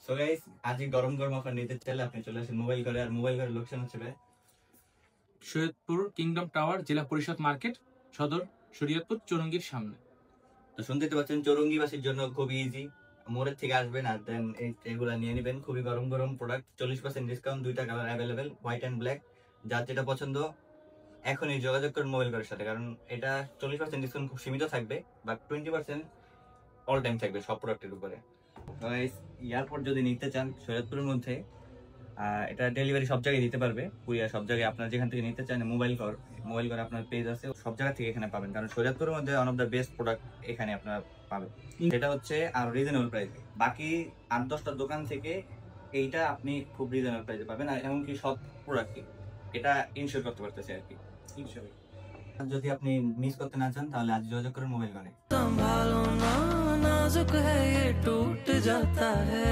So guys, আজকে গরম গরম অফার নিতে চাইলে আপনি চলে আসেন মোবাইল ঘরে। আর মোবাইল ঘরের লোকেশন হচ্ছে সৈয়দপুর কিংডম টাওয়ার, জেলা পরিষদ মার্কেট, সদর শরীয়তপুর, চৌরঙ্গীর সামনে। তো শুনতে পাচ্ছেন, চৌরঙ্গীবাসীর জন্য খুবই ইজি। মোড়ের থেকে আসবেন আর দেন এগুলা নিয়ে নেবেন। খুবই গরম গরম প্রোডাক্ট, 40% ডিসকাউন্ট, দুইটা colour available, white and black. যার যেটা পছন্দ এখনই যোগাযোগ করুন মোবাইল ঘরের সাথে, কারণ এটা 40% ডিসকাউন্ট খুব সীমিত থাকবে, বাট 20% অল টাইম থাকবে সব প্রোডাক্টের উপরে। এয়ারপোর্ট যদি নিতে চান সৈয়দপুরের মধ্যে, এটা ডেলিভারি সব জায়গায় দিতে পারবে, কুরিয়ার সব জায়গায়। আপনার যেখান থেকে নিতে চান মোবাইল ঘর আপনার পেজ আছে, সব জায়গা থেকে এখানে পাবেন, কারণ শরীয়তপুরের মধ্যে one of the best product এখানে আপনারা পাবেন। এটা হচ্ছে আর রিজনেবল প্রাইসে, বাকি 8-10টা দোকান থেকে এইটা আপনি খুব রিজনেবল প্রাইসে পাবেন। আর এমনকি সব প্রোডাক্টই এটা ইনশিওর করতে পারতেছে আর কি। যদি আপনি মিস করতে না চান তাহলে আজ যোগাযোগ করুন মোবাইল ঘরে। संभालो ना, नाजुक है ये टूट जाता है।